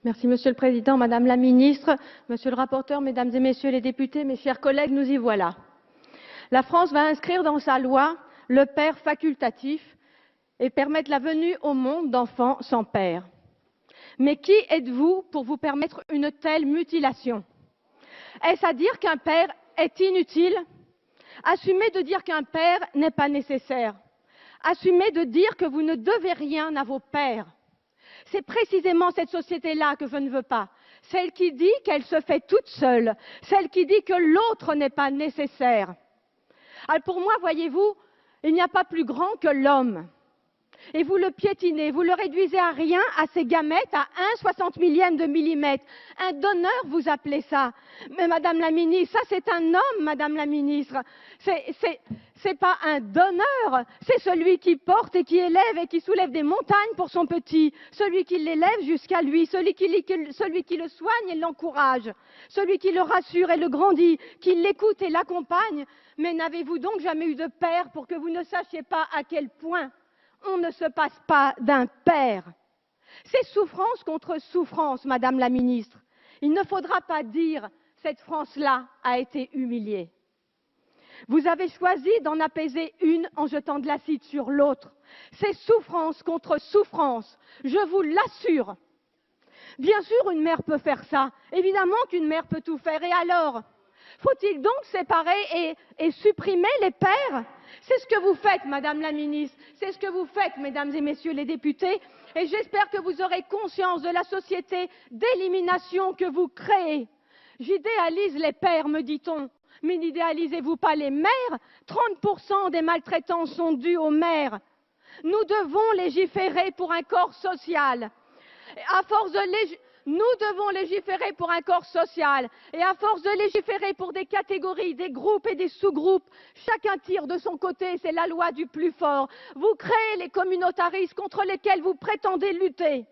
Merci, Monsieur le Président, Madame la Ministre, Monsieur le rapporteur, Mesdames et Messieurs les députés, mes chers collègues, nous y voilà. La France va inscrire dans sa loi le père facultatif et permettre la venue au monde d'enfants sans père. Mais qui êtes-vous pour vous permettre une telle mutilation? Est-ce à dire qu'un père est inutile? Assumez de dire qu'un père n'est pas nécessaire. Assumez de dire que vous ne devez rien à vos pères. C'est précisément cette société-là que je ne veux pas. Celle qui dit qu'elle se fait toute seule. Celle qui dit que l'autre n'est pas nécessaire. Alors pour moi, voyez-vous, il n'y a pas plus grand que l'homme. Et vous le piétinez, vous le réduisez à rien, à ses gamètes, à 1/60 millième de millimètre. Un donneur, vous appelez ça. Mais Madame la Ministre, ça c'est un homme, Madame la Ministre. C'est pas un donneur, c'est celui qui porte et qui élève et qui soulève des montagnes pour son petit. Celui qui l'élève jusqu'à lui, celui qui le soigne et l'encourage. Celui qui le rassure et le grandit, qui l'écoute et l'accompagne. Mais n'avez-vous donc jamais eu de père pour que vous ne sachiez pas à quel point on ne se passe pas d'un père? C'est souffrance contre souffrance, Madame la Ministre. Il ne faudra pas dire « cette France-là a été humiliée ». Vous avez choisi d'en apaiser une en jetant de l'acide sur l'autre. C'est souffrance contre souffrance, je vous l'assure. Bien sûr, une mère peut faire ça. Évidemment qu'une mère peut tout faire. Et alors? Faut-il donc séparer et supprimer les pères? C'est ce que vous faites, Madame la Ministre. C'est ce que vous faites, Mesdames et Messieurs les députés. Et j'espère que vous aurez conscience de la société d'élimination que vous créez. J'idéalise les pères, me dit-on. Mais n'idéalisez-vous pas les mères? 30% des maltraitances sont dues aux mères. Nous devons légiférer pour un corps social. À force de Nous devons légiférer pour un corps social. Et à force de légiférer pour des catégories, des groupes et des sous-groupes, chacun tire de son côté, c'est la loi du plus fort. Vous créez les communautarismes contre lesquels vous prétendez lutter.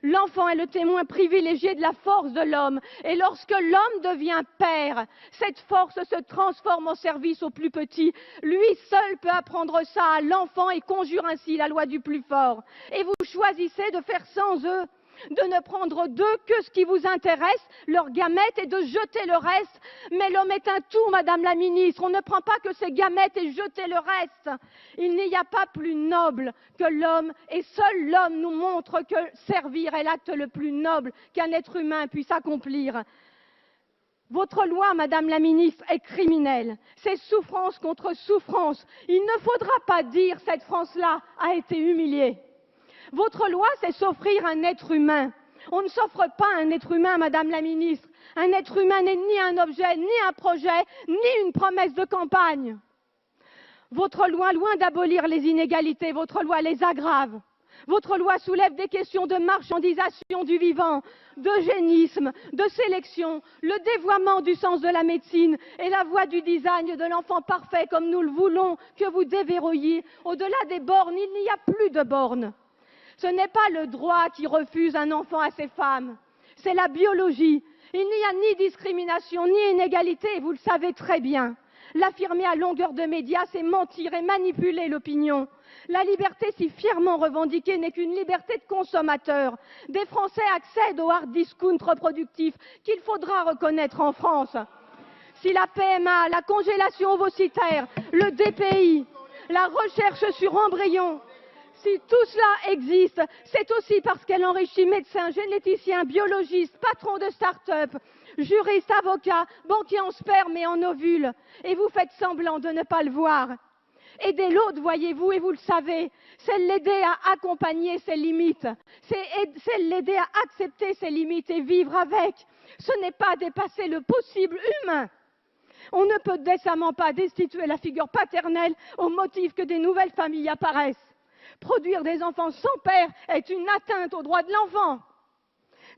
L'enfant est le témoin privilégié de la force de l'homme. Et lorsque l'homme devient père, cette force se transforme en service au plus petit. Lui seul peut apprendre ça à l'enfant et conjure ainsi la loi du plus fort. Et vous choisissez de faire sans eux, de ne prendre d'eux que ce qui vous intéresse, leurs gamètes, et de jeter le reste. Mais l'homme est un tout, Madame la Ministre. On ne prend pas que ses gamètes et jeter le reste. Il n'y a pas plus noble que l'homme, et seul l'homme nous montre que servir est l'acte le plus noble qu'un être humain puisse accomplir. Votre loi, Madame la Ministre, est criminelle. C'est souffrance contre souffrance. Il ne faudra pas dire cette France-là a été humiliée. Votre loi, c'est s'offrir un être humain. On ne s'offre pas un être humain, Madame la Ministre. Un être humain n'est ni un objet, ni un projet, ni une promesse de campagne. Votre loi, loin d'abolir les inégalités, votre loi les aggrave. Votre loi soulève des questions de marchandisation du vivant, d'eugénisme, de sélection, le dévoiement du sens de la médecine et la voie du design de l'enfant parfait comme nous le voulons que vous déverrouilliez. Au-delà des bornes, il n'y a plus de bornes. Ce n'est pas le droit qui refuse un enfant à ces femmes, c'est la biologie. Il n'y a ni discrimination, ni inégalité, et vous le savez très bien. L'affirmer à longueur de médias, c'est mentir et manipuler l'opinion. La liberté si fièrement revendiquée n'est qu'une liberté de consommateur. Des Français accèdent au hard discount reproductif qu'il faudra reconnaître en France. Si la PMA, la congélation ovocitaire, le DPI, la recherche sur embryons, si tout cela existe, c'est aussi parce qu'elle enrichit médecins, généticiens, biologistes, patrons de start-up, juristes, avocats, banquiers en sperme et en ovules. Et vous faites semblant de ne pas le voir. Aider l'autre, voyez-vous, et vous le savez, c'est l'aider à accompagner ses limites. C'est l'aider à accepter ses limites et vivre avec. Ce n'est pas dépasser le possible humain. On ne peut décemment pas destituer la figure paternelle au motif que des nouvelles familles apparaissent. Produire des enfants sans père est une atteinte aux droits de l'enfant.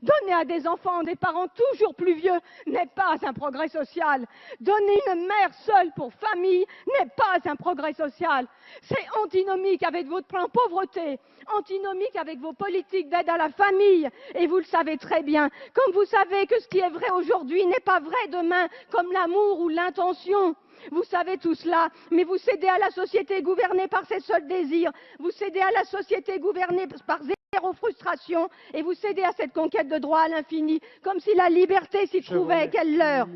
Donner à des enfants des parents toujours plus vieux n'est pas un progrès social. Donner une mère seule pour famille n'est pas un progrès social. C'est antinomique avec votre plan pauvreté, antinomique avec vos politiques d'aide à la famille. Et vous le savez très bien, comme vous savez que ce qui est vrai aujourd'hui n'est pas vrai demain, comme l'amour ou l'intention. Vous savez tout cela, mais vous cédez à la société gouvernée par ses seuls désirs. Vous cédez à la société gouvernée par aux frustrations et vous cédez à cette conquête de droit à l'infini, comme si la liberté s'y trouvait, quelle leurre.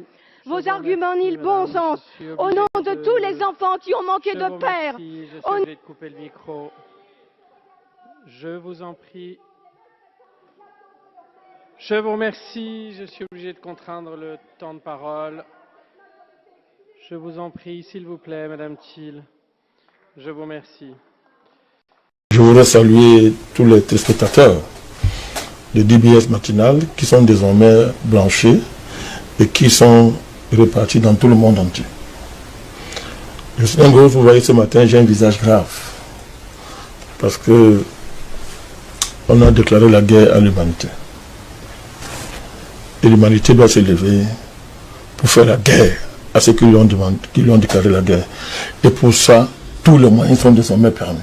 Vos arguments nient le bon sens. Au nom de tous les enfants qui ont manqué de père. Je suis obligé de couper le micro. Je vous en prie. Je vous remercie. Je suis obligé de contraindre le temps de parole. Je vous en prie, s'il vous plaît, Madame Thiel. Je vous remercie. Je voudrais saluer tous les téléspectateurs de DBS Matinal qui sont désormais blanchis et qui sont répartis dans tout le monde entier. Je suis vous voyez ce matin, j'ai un visage grave parce que on a déclaré la guerre à l'humanité. Et l'humanité doit se lever pour faire la guerre à ceux qui lui ont déclaré la guerre. Et pour ça, tous les moyens sont désormais permis.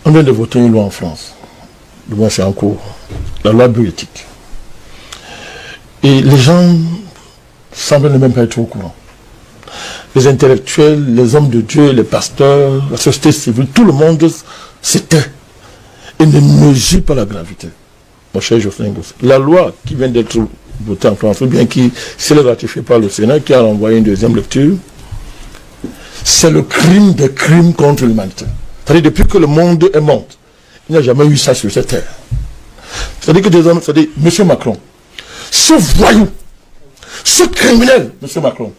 On vient de voter une loi en France. Le mois c'est en cours. La loi bioéthique. Et les gens semblent ne même pas être au courant. Les intellectuels, les hommes de Dieu, les pasteurs, la société civile, tout le monde s'éteint et ne mesure pas la gravité. Mon cher Geoffrey Ngos, la loi qui vient d'être votée en France, ou bien qui s'est ratifiée par le Sénat, qui a envoyé une deuxième lecture, c'est le crime des crimes contre l'humanité. C'est-à-dire, depuis que le monde est monde, il n'y a jamais eu ça sur cette terre. C'est-à-dire que des hommes, c'est-à-dire, M. Macron, ce voyou, ce criminel, M. Macron,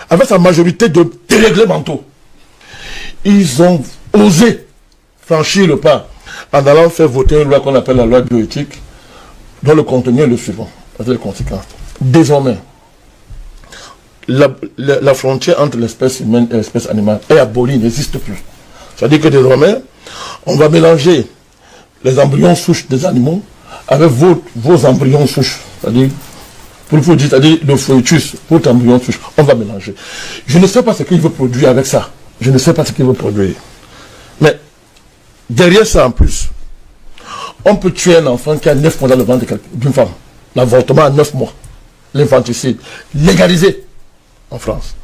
avec sa majorité de délégués mentaux, ils ont osé franchir le pas en allant faire voter une loi qu'on appelle la loi bioéthique, dont le contenu est le suivant, avec les conséquences. Désormais, la frontière entre l'espèce humaine et l'espèce animale est abolie, n'existe plus. C'est-à-dire que désormais, on va mélanger les embryons souches des animaux avec vos embryons souches. C'est-à-dire, pour vous dire, c'est-à-dire le foetus, votre embryon souche, on va mélanger. Je ne sais pas ce qu'il veut produire avec ça. Je ne sais pas ce qu'il veut produire. Mais, derrière ça en plus, on peut tuer un enfant qui a 9 mois dans le ventre d'une femme. L'avortement à 9 mois. L'infanticide. Légalisé en France.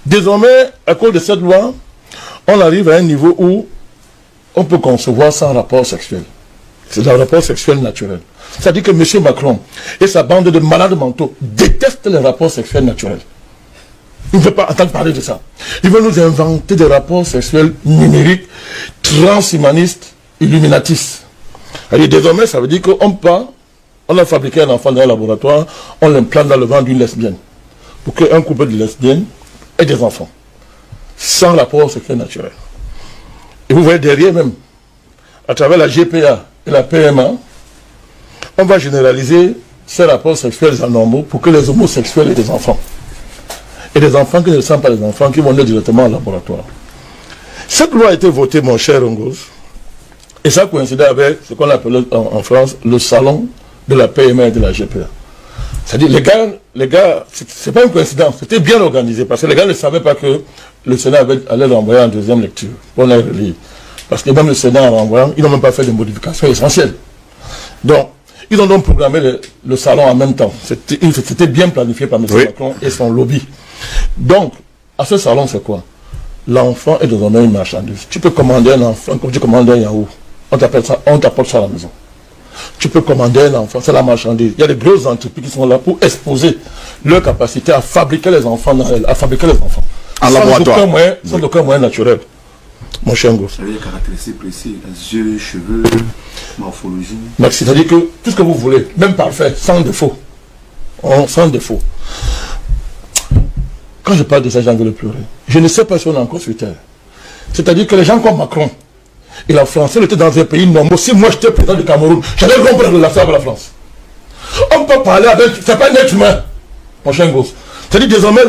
Désormais, à cause de cette loi, on arrive à un niveau où on peut concevoir sans rapport sexuel. C'est un rapport sexuel naturel. C'est-à-dire que M. Macron et sa bande de malades mentaux détestent les rapports sexuels naturels. Il ne veut pas entendre parler de ça. Il veut nous inventer des rapports sexuels numériques, transhumanistes, illuminatistes. Désormais, ça veut dire on a fabriqué un enfant dans un laboratoire, on l'implante dans le ventre d'une lesbienne. Pour qu'un couple de lesbiennes ait des enfants. Sans rapport sexuel naturel. Et vous voyez derrière même, à travers la GPA et la PMA, on va généraliser ces rapports sexuels anormaux pour que les homosexuels aient des enfants. Et des enfants qui ne sont pas des enfants, qui vont aller directement au laboratoire. Cette loi a été votée, mon cher Ngos, et ça coïncidait avec ce qu'on appelle en France le salon de la PMA et de la GPA. C'est-à-dire, les gars, c'est pas une coïncidence, c'était bien organisé, parce que les gars ne savaient pas que le Sénat allait l'envoyer en deuxième lecture, pour la relire. Parce que même le Sénat, en renvoyant, ils n'ont même pas fait de modifications essentielles. Donc, ils ont donc programmé le salon en même temps. C'était bien planifié par M. Macron et son lobby. Donc, à ce salon, c'est quoi? L'enfant est désormais une marchandise. Tu peux commander un enfant comme tu commandes un yaourt. On t'apporte ça à la maison. Tu peux commander un enfant, c'est la marchandise. Il y a des grosses entreprises qui sont là pour exposer leur capacité à fabriquer les enfants, en laboratoire. Sans aucun moyen naturel. Mon cher Ngos. Ça veut dire caractéristiques précises, les yeux, cheveux, morphologie. C'est-à-dire que tout ce que vous voulez, même parfait, sans défaut. Sans défaut. Quand je parle de ça, j'ai envie de pleurer. Je ne sais pas si on est encore sur terre. C'est-à-dire que les gens comme Macron et la France, elle était dans un pays normal. Si moi j'étais président du Cameroun, j'allais rompre la relation avec la France. On peut parler avec. C'est pas un être humain, mon cher Ngos. C'est-à-dire désormais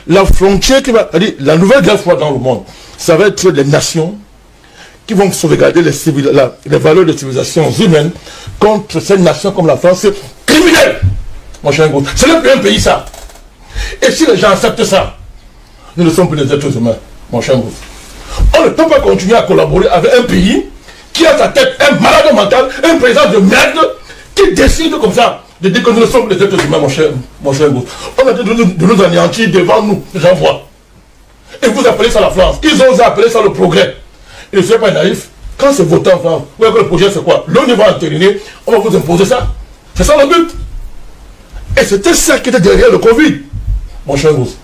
la frontière qui va. C'est-à-dire la nouvelle guerre froide dans le monde, ça va être les nations qui vont sauvegarder les valeurs de civilisation humaine contre ces nations comme la France. C'est criminel, mon cher Ngos. Ce n'est plus un pays ça. Et si les gens acceptent ça, nous ne sommes plus des êtres humains, mon cher Ngos. On ne peut pas continuer à collaborer avec un pays qui a à sa tête un malade mental, un président de merde, qui décide comme ça de dire que nous ne sommes plus des êtres humains, mon cher Ngos. On a dit de nous anéantir devant nous, les gens voient. Et vous appelez ça la France. Ils ont osé appeler ça le progrès. Et je ne suis pas naïf. Quand c'est voté en France, vous voyez que le projet c'est quoi? L'ONU va entériner, on va vous imposer ça. C'est ça le but. Et c'était ça qui était derrière le Covid, mon cher Gousse.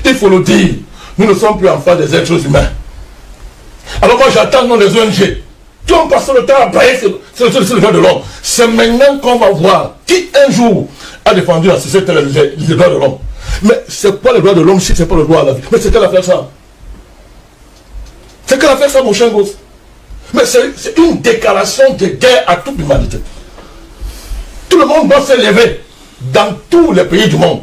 Il faut le dire, nous ne sommes plus en face des êtres humains. Alors moi j'attends non les ONG. Qui ont passé le temps à brailler sur le droit de l'homme. C'est maintenant qu'on va voir qui un jour a défendu la société les droits de l'homme. Mais c'est quoi le droit de l'homme si c'est pas le droit à la vie? Mais c'est quelle affaire ça? C'est quelle affaire ça, mon cher gosse? Mais c'est une déclaration de guerre à toute l'humanité. Tout le monde doit se lever dans tous les pays du monde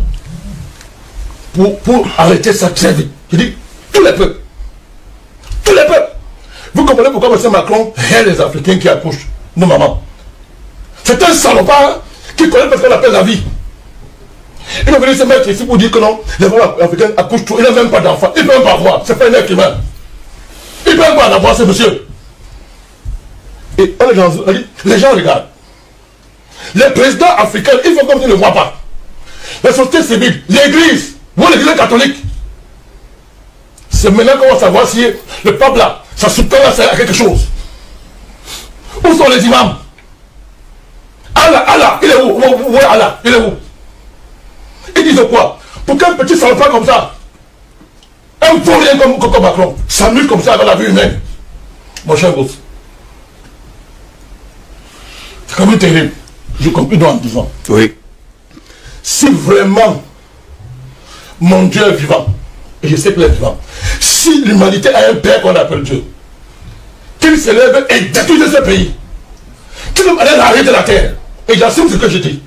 pour arrêter ça très vite. Je dis tous les peuples. Tous les peuples. Vous comprenez pourquoi M. Macron hait les Africains qui accouchent nos mamans? C'est un salopard qui connaît parce qu'on appelle la vie. Il va venir se mettre ici pour dire que non, les femmes africaines accouchent trop. Il n'a même pas d'enfants. Il ne peut même pas avoir. C'est pas un être humain. Il ne peut même pas en avoir, ce monsieur. Et les gens regardent. Les présidents africains, ils font comme s'ils ne le voient pas. La société civile, l'église, ou l'église catholique. C'est maintenant qu'on va savoir si le peuple là, ça soutient à quelque chose. Où sont les imams? Allah, il est où? Où est Allah? Il est où? Ils disent quoi? Pour qu'un petit salopard comme ça, un vaurien comme Macron, s'amuse comme ça avec la vie humaine. Mon cher gosse. C'est quand même terrible. Je conclue en disant. Oui. Si vraiment mon Dieu est vivant, et je sais qu'il est vivant, si l'humanité a un père qu'on appelle Dieu, qu'il se lève et détruise ce pays, qu'il allait arrêter la terre, et j'assume ce que je dis.